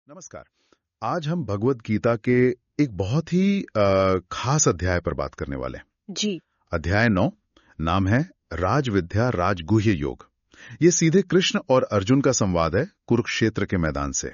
नमस्कार। आज हम भगवत गीता के एक बहुत ही खास अध्याय पर बात करने वाले हैं। जी। अध्याय 9, नाम है राजविद्या राजगुह्य योग। ये सीधे कृष्ण और अर्जुन का संवाद है कुरुक्षेत्र के मैदान से।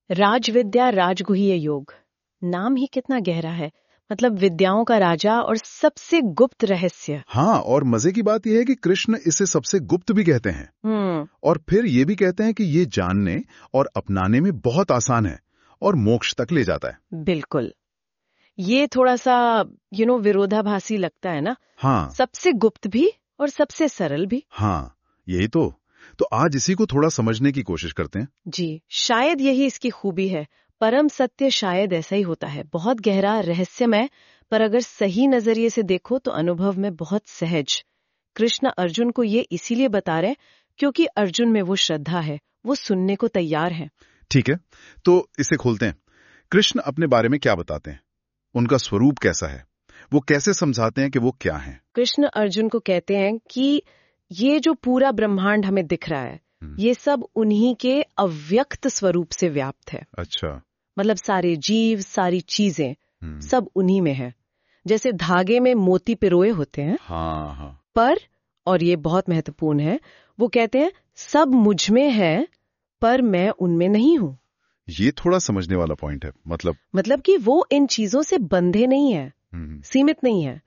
राजविद्या राजगुह्य योग, नाम ही कितना गहरा है। मतलब विद्याओं का राजा और सबसे गुप्त रहस्य। हाँ, और मजे की बात यह है कि कृष्ण इसे सबसे गुप्त भी कहते हैं और फिर ये भी कहते हैं कि ये जानने और अपनाने में बहुत आसान है और मोक्ष तक ले जाता है। बिल्कुल, ये थोड़ा सा विरोधाभासी लगता है ना। हाँ, सबसे गुप्त भी और सबसे सरल भी। हाँ, यही तो आज इसी को थोड़ा समझने की कोशिश करते हैं। जी, शायद यही इसकी खूबी है। परम सत्य शायद ऐसा ही होता है, बहुत गहरा रहस्यमय, पर अगर सही नजरिए से देखो तो अनुभव में बहुत सहज। कृष्ण अर्जुन को ये इसीलिए बता रहे क्योंकि अर्जुन में वो श्रद्धा है, वो सुनने को तैयार है। ठीक है, तो इसे खोलते हैं। कृष्ण अपने बारे में क्या बताते हैं? उनका स्वरूप कैसा है? वो कैसे समझाते हैं कि वो क्या हैं? कृष्ण अर्जुन को कहते हैं कि ये जो पूरा ब्रह्मांड हमें दिख रहा है, ये सब उन्हीं के अव्यक्त स्वरूप से व्याप्त है। अच्छा। मतलब सारे जीव, सारी चीजें, सब उन्हीं में है। जैसे धागे में मोती पिरोए होते हैं। हाँ। पर, और ये बहुत महत्वपूर्ण है, वो कहते हैं सब मुझ में है पर मैं उनमें नहीं हूँ। ये थोड़ा समझने वाला पॉइंट है। मतलब कि वो इन चीजों से बंधे नहीं है, सीमित नहीं है।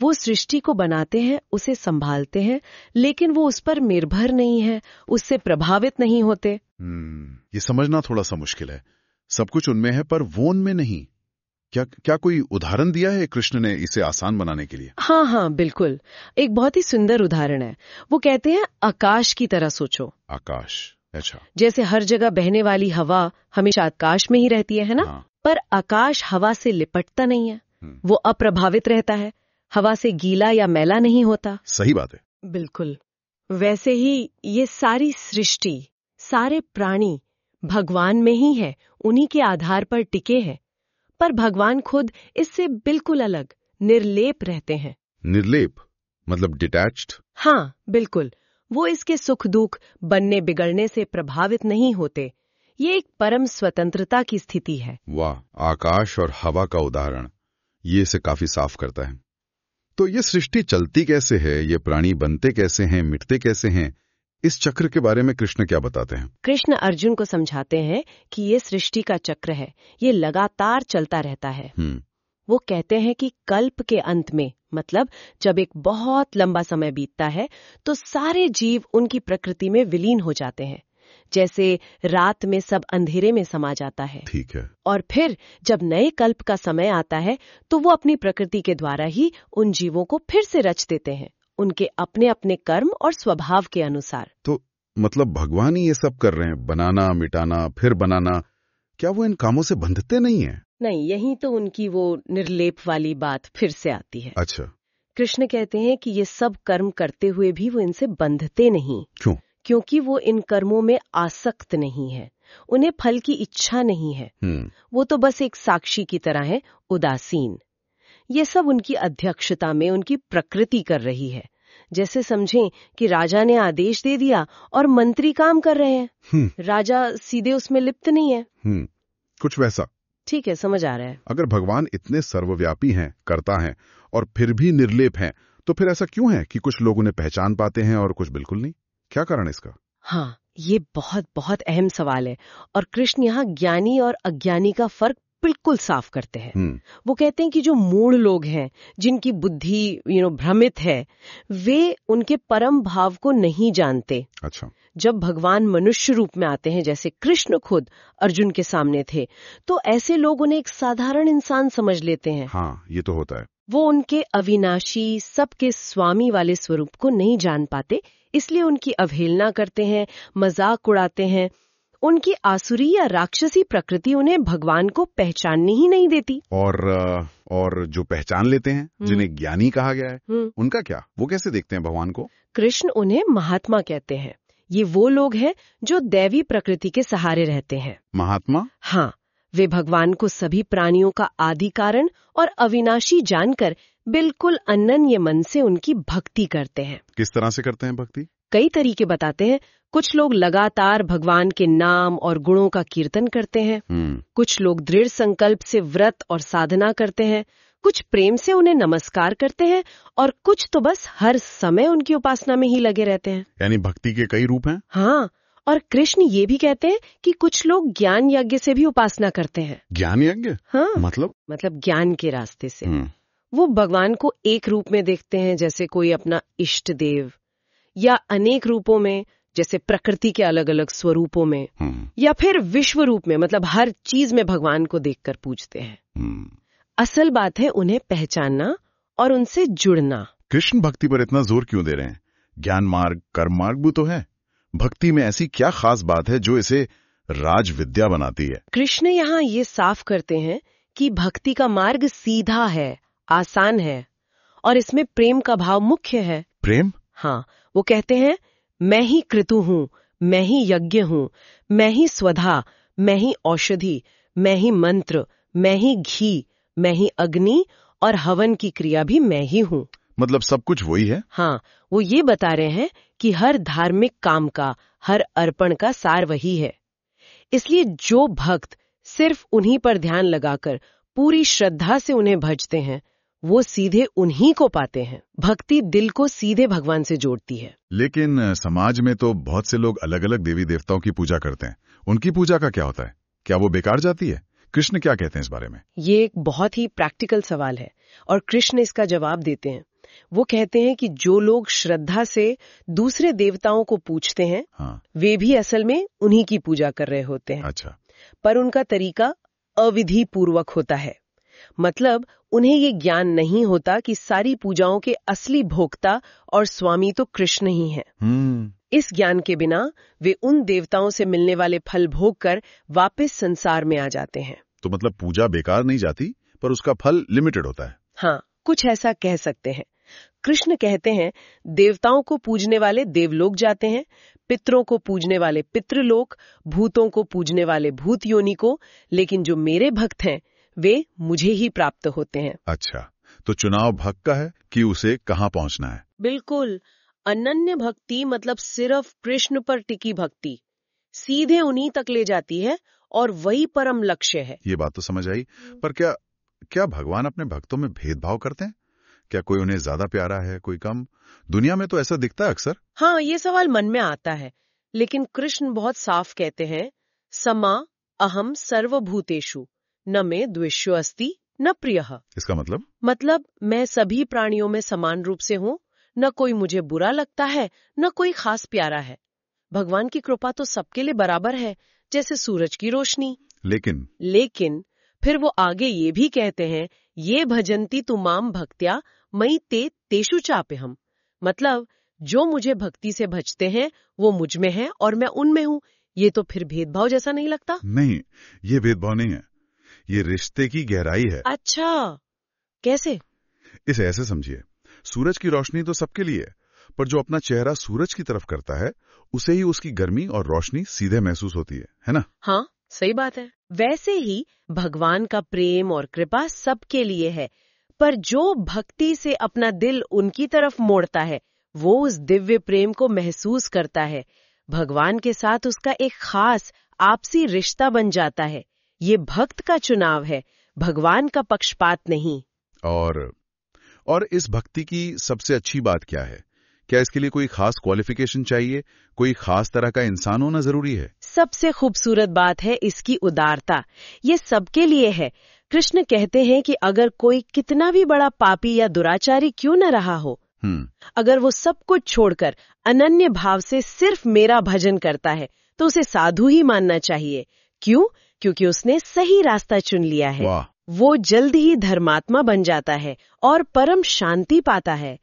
वो सृष्टि को बनाते हैं, उसे संभालते हैं, लेकिन वो उस पर निर्भर नहीं है, उससे प्रभावित नहीं होते। ये समझना थोड़ा सा मुश्किल है। सब कुछ उनमें है पर वो उनमें नहीं। क्या कोई उदाहरण दिया है कृष्ण ने इसे आसान बनाने के लिए? हाँ, बिल्कुल। एक बहुत ही सुंदर उदाहरण है। वो कहते हैं आकाश की तरह सोचो। आकाश, अच्छा। जैसे हर जगह बहने वाली हवा हमेशा आकाश में ही रहती है ना? हाँ। पर आकाश हवा से लिपटता नहीं है, वो अप्रभावित रहता है, हवा से गीला या मैला नहीं होता। सही बात है। बिल्कुल। वैसे ही ये सारी सृष्टि, सारे प्राणी भगवान में ही है, उन्हीं के आधार पर टिके हैं। पर भगवान खुद इससे बिल्कुल अलग, निर्लेप रहते हैं। निर्लेप मतलब डिटैच्ड? हाँ, बिल्कुल। वो इसके सुख दुख, बनने बिगड़ने से प्रभावित नहीं होते। ये एक परम स्वतंत्रता की स्थिति है। वाह, आकाश और हवा का उदाहरण ये इसे काफी साफ करता है। तो ये सृष्टि चलती कैसे है? ये प्राणी बनते कैसे हैं, मिटते कैसे हैं? इस चक्र के बारे में कृष्ण क्या बताते हैं? कृष्ण अर्जुन को समझाते हैं कि ये सृष्टि का चक्र है, ये लगातार चलता रहता है। वो कहते हैं कि कल्प के अंत में, मतलब जब एक बहुत लंबा समय बीतता है, तो सारे जीव उनकी प्रकृति में विलीन हो जाते हैं, जैसे रात में सब अंधेरे में समा जाता है। ठीक है। और फिर जब नए कल्प का समय आता है, तो वो अपनी प्रकृति के द्वारा ही उन जीवों को फिर से रच देते हैं, उनके अपने अपने कर्म और स्वभाव के अनुसार। तो मतलब भगवान ही ये सब कर रहे हैं, बनाना, मिटाना, फिर बनाना। क्या वो इन कामों से बंधते नहीं है? नहीं, यही तो उनकी वो निर्लेप वाली बात फिर से आती है। अच्छा। कृष्ण कहते हैं कि ये सब कर्म करते हुए भी वो इनसे बंधते नहीं। क्यों? क्योंकि वो इन कर्मों में आसक्त नहीं है, उन्हें फल की इच्छा नहीं है। वो तो बस एक साक्षी की तरह है, उदासीन। ये सब उनकी अध्यक्षता में उनकी प्रकृति कर रही है। जैसे समझें कि राजा ने आदेश दे दिया और मंत्री काम कर रहे हैं। राजा सीधे उसमें लिप्त नहीं है। कुछ वैसा। ठीक है, समझ आ रहा है। अगर भगवान इतने सर्वव्यापी हैं, करता है और फिर भी निर्लेप हैं, तो फिर ऐसा क्यों है कि कुछ लोग उन्हें पहचान पाते हैं और कुछ बिल्कुल नहीं? क्या कारण है इसका? हाँ, ये बहुत बहुत अहम सवाल है और कृष्ण यहाँ ज्ञानी और अज्ञानी का फर्क बिल्कुल साफ करते हैं। वो कहते हैं कि जो मूढ़ लोग हैं, जिनकी बुद्धि भ्रमित है, वे उनके परम भाव को नहीं जानते। अच्छा। जब भगवान मनुष्य रूप में आते हैं, जैसे कृष्ण खुद अर्जुन के सामने थे, तो ऐसे लोग उन्हें एक साधारण इंसान समझ लेते हैं। हाँ, ये तो होता है। वो उनके अविनाशी, सबके स्वामी वाले स्वरूप को नहीं जान पाते, इसलिए उनकी अवहेलना करते हैं, मजाक उड़ाते हैं। उनकी आसुरी या राक्षसी प्रकृति उन्हें भगवान को पहचानने ही नहीं देती। और जो पहचान लेते हैं, जिन्हें ज्ञानी कहा गया है, उनका क्या? वो कैसे देखते हैं भगवान को? कृष्ण उन्हें महात्मा कहते हैं। ये वो लोग हैं जो दैवी प्रकृति के सहारे रहते हैं। महात्मा? हाँ, वे भगवान को सभी प्राणियों का आदि कारण और अविनाशी जानकर बिल्कुल अनन्य मन से उनकी भक्ति करते हैं। किस तरह से करते हैं भक्ति? कई तरीके बताते हैं, कुछ लोग लगातार भगवान के नाम और गुणों का कीर्तन करते हैं, कुछ लोग दृढ़ संकल्प से व्रत और साधना करते हैं, कुछ प्रेम से उन्हें नमस्कार करते हैं और कुछ तो बस हर समय उनकी उपासना में ही लगे रहते हैं। यानी भक्ति के कई रूप हैं। हाँ, और कृष्ण ये भी कहते हैं कि कुछ लोग ज्ञान यज्ञ से भी उपासना करते हैं। ज्ञान यज्ञ? हाँ, मतलब ज्ञान के रास्ते से। वो भगवान को एक रूप में देखते हैं, जैसे कोई अपना इष्ट देव, या अनेक रूपों में, जैसे प्रकृति के अलग अलग स्वरूपों में, या फिर विश्व रूप में, मतलब हर चीज में भगवान को देखकर पूजते हैं। असल बात है उन्हें पहचानना और उनसे जुड़ना। कृष्ण भक्ति पर इतना जोर क्यों दे रहे हैं? ज्ञान मार्ग, कर्म मार्ग भी तो है। भक्ति में ऐसी क्या खास बात है जो इसे राज विद्या बनाती है? कृष्ण यहाँ ये साफ करते हैं कि भक्ति का मार्ग सीधा है, आसान है, और इसमें प्रेम का भाव मुख्य है। प्रेम? हाँ, वो कहते हैं, मैं ही क्रतु हूँ, मैं ही यज्ञ हूँ, मैं ही स्वधा, मैं ही औषधि, मैं ही मंत्र, मैं ही घी, मैं ही अग्नि, और हवन की क्रिया भी मैं ही हूँ। मतलब सब कुछ वही है? हाँ, वो ये बता रहे हैं कि हर धार्मिक काम का, हर अर्पण का सार वही है। इसलिए जो भक्त सिर्फ उन्हीं पर ध्यान लगाकर पूरी श्रद्धा से उन्हें भजते हैं, वो सीधे उन्हीं को पाते हैं। भक्ति दिल को सीधे भगवान से जोड़ती है। लेकिन समाज में तो बहुत से लोग अलग अलग देवी देवताओं की पूजा करते हैं। उनकी पूजा का क्या होता है? क्या वो बेकार जाती है? कृष्ण क्या कहते हैं इस बारे में? ये एक बहुत ही प्रैक्टिकल सवाल है और कृष्ण इसका जवाब देते हैं। वो कहते हैं कि जो लोग श्रद्धा से दूसरे देवताओं को पूजते हैं, हाँ, वे भी असल में उन्हीं की पूजा कर रहे होते हैं। अच्छा। पर उनका तरीका अविधि पूर्वक होता है। मतलब उन्हें ये ज्ञान नहीं होता कि सारी पूजाओं के असली भोक्ता और स्वामी तो कृष्ण ही हैं। इस ज्ञान के बिना वे उन देवताओं से मिलने वाले फल भोग कर वापस संसार में आ जाते हैं। तो मतलब पूजा बेकार नहीं जाती, पर उसका फल लिमिटेड होता है। हाँ, कुछ ऐसा कह सकते हैं। कृष्ण कहते हैं, देवताओं को पूजने वाले देवलोक जाते हैं, पितरों को पूजने वाले पितृलोक, भूतों को पूजने वाले भूत योनि को, लेकिन जो मेरे भक्त हैं वे मुझे ही प्राप्त होते हैं। अच्छा, तो चुनाव भक्त का है कि उसे कहाँ पहुँचना है? बिल्कुल। अनन्य भक्ति मतलब सिर्फ कृष्ण पर टिकी भक्ति, सीधे उन्हीं तक ले जाती है और वही परम लक्ष्य है। ये बात तो समझ आई, पर क्या भगवान अपने भक्तों में भेदभाव करते हैं? क्या कोई उन्हें ज्यादा प्यारा है, कोई कम? दुनिया में तो ऐसा दिखता है अक्सर। हाँ, ये सवाल मन में आता है, लेकिन कृष्ण बहुत साफ कहते हैं, समा अहम सर्वभूतेषु न मे द्वेष्यो अस्ति न प्रियः। इसका मतलब मैं सभी प्राणियों में समान रूप से हूँ, न कोई मुझे बुरा लगता है, न कोई खास प्यारा है। भगवान की कृपा तो सबके लिए बराबर है, जैसे सूरज की रोशनी। लेकिन फिर वो आगे ये भी कहते हैं, ये भजन्ति तुमाम भक्त्या मयि ते तेषु चाप्यहम्। मतलब जो मुझे भक्ति से भजते हैं वो मुझ में है और मैं उनमें हूँ। ये तो फिर भेदभाव जैसा नहीं लगता? नहीं, ये भेदभाव नहीं है, ये रिश्ते की गहराई है। अच्छा, कैसे? इसे ऐसे समझिए, सूरज की रोशनी तो सबके लिए है, पर जो अपना चेहरा सूरज की तरफ करता है उसे ही उसकी गर्मी और रोशनी सीधे महसूस होती है ना? हाँ, सही बात है। वैसे ही भगवान का प्रेम और कृपा सबके लिए है, पर जो भक्ति से अपना दिल उनकी तरफ मोड़ता है वो उस दिव्य प्रेम को महसूस करता है। भगवान के साथ उसका एक खास आपसी रिश्ता बन जाता है। ये भक्त का चुनाव है, भगवान का पक्षपात नहीं। और इस भक्ति की सबसे अच्छी बात क्या है? क्या इसके लिए कोई खास क्वालिफिकेशन चाहिए? कोई खास तरह का इंसान होना जरूरी है? सबसे खूबसूरत बात है इसकी उदारता। ये सबके लिए है। कृष्ण कहते हैं कि अगर कोई कितना भी बड़ा पापी या दुराचारी क्यों न रहा हो, अगर वो सब कुछ छोड़कर अनन्य भाव से सिर्फ मेरा भजन करता है तो उसे साधु ही मानना चाहिए। क्यों? क्योंकि उसने सही रास्ता चुन लिया है। वो जल्द ही धर्मात्मा बन जाता है और परम शांति पाता है।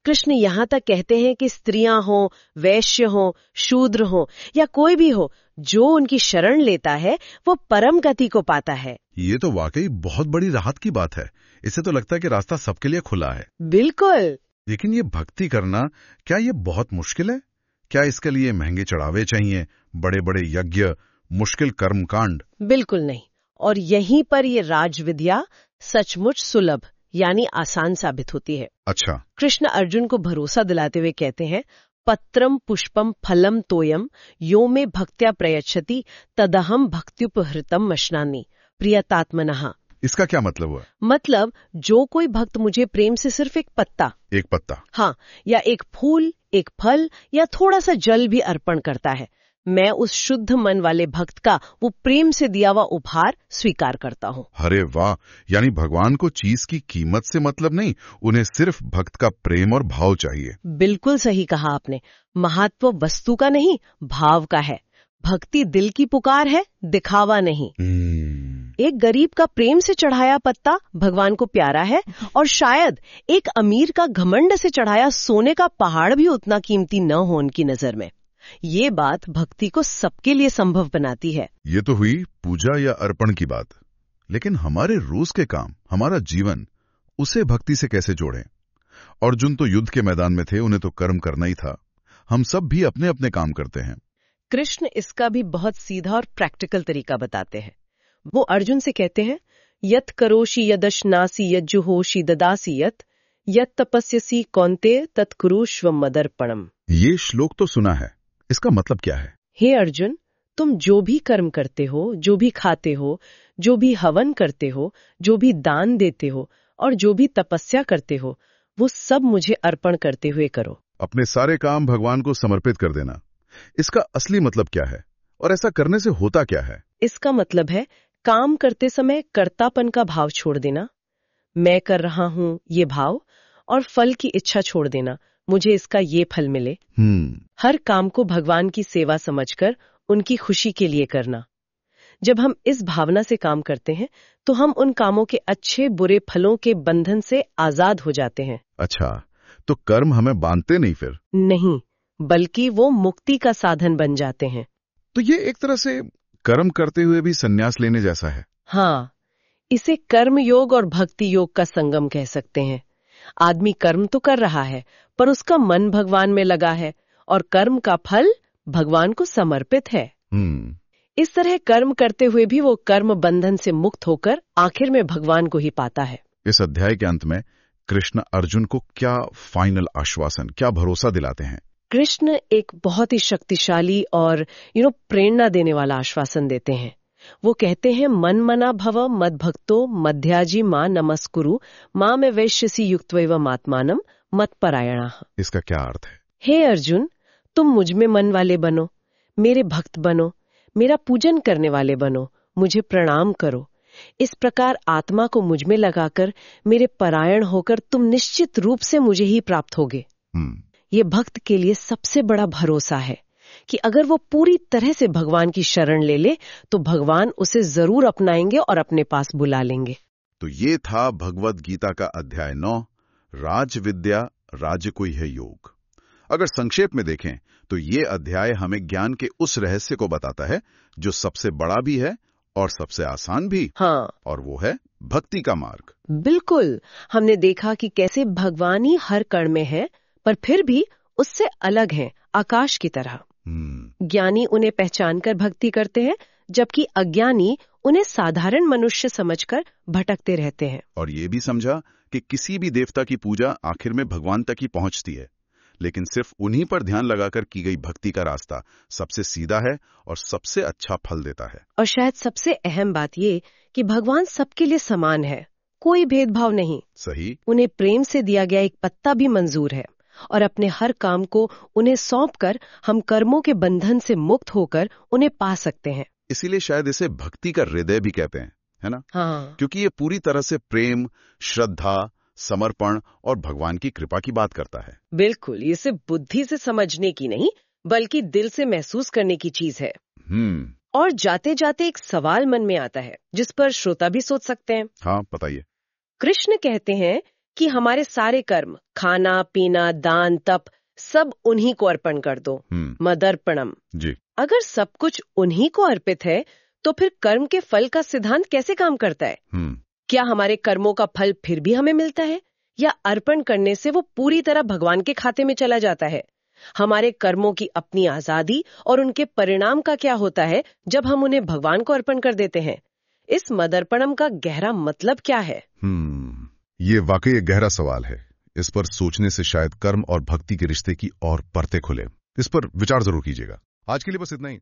कृष्ण यहाँ तक कहते हैं कि स्त्रियां हों, वैश्य हों, शूद्र हों या कोई भी हो, जो उनकी शरण लेता है वो परम गति को पाता है। ये तो वाकई बहुत बड़ी राहत की बात है। इससे तो लगता है कि रास्ता सबके लिए खुला है। बिल्कुल। लेकिन ये भक्ति करना, क्या ये बहुत मुश्किल है? क्या इसके लिए महंगे चढ़ावे चाहिए, बड़े बड़े यज्ञ, मुश्किल कर्मकांड? बिल्कुल नहीं। और यहीं पर ये राजविद्या सचमुच सुलभ यानी आसान साबित होती है। अच्छा। कृष्ण अर्जुन को भरोसा दिलाते हुए कहते हैं, पत्रम पुष्पम फलम तोयम यो मे भक्त्या प्रयच्छति तदहम भक्त्युपहृतम मश्नामि प्रियतात्मनः। इसका क्या मतलब हुआ? मतलब जो कोई भक्त मुझे प्रेम से सिर्फ एक पत्ता, हाँ, या एक फूल, एक फल या थोड़ा सा जल भी अर्पण करता है, मैं उस शुद्ध मन वाले भक्त का वो प्रेम से दिया हुआ उपहार स्वीकार करता हूँ। अरे वाह, यानी भगवान को चीज की कीमत से मतलब नहीं, उन्हें सिर्फ भक्त का प्रेम और भाव चाहिए। बिल्कुल सही कहा आपने। महत्व वस्तु का नहीं, भाव का है। भक्ति दिल की पुकार है, दिखावा नहीं। एक गरीब का प्रेम से चढ़ाया पत्ता भगवान को प्यारा है, और शायद एक अमीर का घमंड से चढ़ाया सोने का पहाड़ भी उतना कीमती न हो उनकी नजर में। ये बात भक्ति को सबके लिए संभव बनाती है। ये तो हुई पूजा या अर्पण की बात, लेकिन हमारे रोज के काम, हमारा जीवन, उसे भक्ति से कैसे जोड़ें? अर्जुन तो युद्ध के मैदान में थे, उन्हें तो कर्म करना ही था। हम सब भी अपने अपने काम करते हैं। कृष्ण इसका भी बहुत सीधा और प्रैक्टिकल तरीका बताते हैं। वो अर्जुन से कहते हैं, यत करोषि यदश्नासि यज्जुहोषि ददासि यत तपस्यसि कौन्तेय तत्कुरुष्व मदर्पणम। ये श्लोक तो सुना है, इसका मतलब क्या है? हे अर्जुन, तुम जो भी कर्म करते हो, जो भी खाते हो, जो भी हवन करते हो, जो भी दान देते हो और जो भी तपस्या करते हो, वो सब मुझे अर्पण करते हुए करो। अपने सारे काम भगवान को समर्पित कर देना, इसका असली मतलब क्या है और ऐसा करने से होता क्या है? इसका मतलब है काम करते समय कर्तापन का भाव छोड़ देना, मैं कर रहा हूँ ये भाव, और फल की इच्छा छोड़ देना, मुझे इसका ये फल मिले। हर काम को भगवान की सेवा समझकर उनकी खुशी के लिए करना। जब हम इस भावना से काम करते हैं तो हम उन कामों के अच्छे बुरे फलों के बंधन से आजाद हो जाते हैं। अच्छा, तो कर्म हमें बांधते नहीं फिर? नहीं, बल्कि वो मुक्ति का साधन बन जाते हैं। तो ये एक तरह से कर्म करते हुए भी संन्यास लेने जैसा है। हाँ, इसे कर्म योग और भक्ति योग का संगम कह सकते हैं। आदमी कर्म तो कर रहा है, पर उसका मन भगवान में लगा है, और कर्म का फल भगवान को समर्पित है। इस तरह कर्म करते हुए भी वो कर्म बंधन से मुक्त होकर आखिर में भगवान को ही पाता है। इस अध्याय के अंत में कृष्ण अर्जुन को क्या फाइनल आश्वासन, क्या भरोसा दिलाते हैं? कृष्ण एक बहुत ही शक्तिशाली और प्रेरणा देने वाला आश्वासन देते हैं। वो कहते हैं, मन मना भव मद भक्तो मध्याजी मां नमस्कुरु मां में वैश्यसी युक्त्वैव मात्मानम मत परायणाः। इसका क्या अर्थ है? हे अर्जुन, तुम मुझ में मन वाले बनो, मेरे भक्त बनो, मेरा पूजन करने वाले बनो, मुझे प्रणाम करो। इस प्रकार आत्मा को मुझ में लगाकर मेरे परायण होकर तुम निश्चित रूप से मुझे ही प्राप्त होगे। ये भक्त के लिए सबसे बड़ा भरोसा है कि अगर वो पूरी तरह से भगवान की शरण ले ले तो भगवान उसे जरूर अपनाएंगे और अपने पास बुला लेंगे। तो ये था भगवद गीता का अध्याय 9, राज विद्या राज्य कोई है योग। अगर संक्षेप में देखें तो ये अध्याय हमें ज्ञान के उस रहस्य को बताता है जो सबसे बड़ा भी है और सबसे आसान भी। हाँ, और वो है भक्ति का मार्ग। बिल्कुल, हमने देखा कि कैसे भगवान ही हर कण में है, पर फिर भी उससे अलग हैं, आकाश की तरह। ज्ञानी उन्हें पहचानकर भक्ति करते हैं, जबकि अज्ञानी उन्हें साधारण मनुष्य समझकर भटकते रहते हैं। और ये भी समझा कि किसी भी देवता की पूजा आखिर में भगवान तक ही पहुंचती है, लेकिन सिर्फ उन्हीं पर ध्यान लगाकर की गई भक्ति का रास्ता सबसे सीधा है और सबसे अच्छा फल देता है। और शायद सबसे अहम बात ये कि भगवान सबके लिए समान है, कोई भेदभाव नहीं। सही। उन्हें प्रेम से दिया गया एक पत्ता भी मंजूर है, और अपने हर काम को उन्हें सौंपकर हम कर्मों के बंधन से मुक्त होकर उन्हें पा सकते हैं। इसीलिए शायद इसे भक्ति का हृदय भी कहते हैं, है ना? हाँ, क्योंकि ये पूरी तरह से प्रेम, श्रद्धा, समर्पण और भगवान की कृपा की बात करता है। बिल्कुल, ये सिर्फ बुद्धि से समझने की नहीं, बल्कि दिल से महसूस करने की चीज है। और जाते जाते एक सवाल मन में आता है जिस पर श्रोता भी सोच सकते हैं। हाँ, बताइए। कृष्ण कहते हैं कि हमारे सारे कर्म, खाना पीना, दान, तप, सब उन्हीं को अर्पण कर दो, मदर्पणम। जी। अगर सब कुछ उन्हीं को अर्पित है तो फिर कर्म के फल का सिद्धांत कैसे काम करता है? क्या हमारे कर्मों का फल फिर भी हमें मिलता है, या अर्पण करने से वो पूरी तरह भगवान के खाते में चला जाता है? हमारे कर्मों की अपनी आजादी और उनके परिणाम का क्या होता है जब हम उन्हें भगवान को अर्पण कर देते हैं? इस मदर्पणम का गहरा मतलब क्या है? ये वाकई एक गहरा सवाल है। इस पर सोचने से शायद कर्म और भक्ति के रिश्ते की और परतें खुले। इस पर विचार जरूर कीजिएगा। आज के लिए बस इतना ही।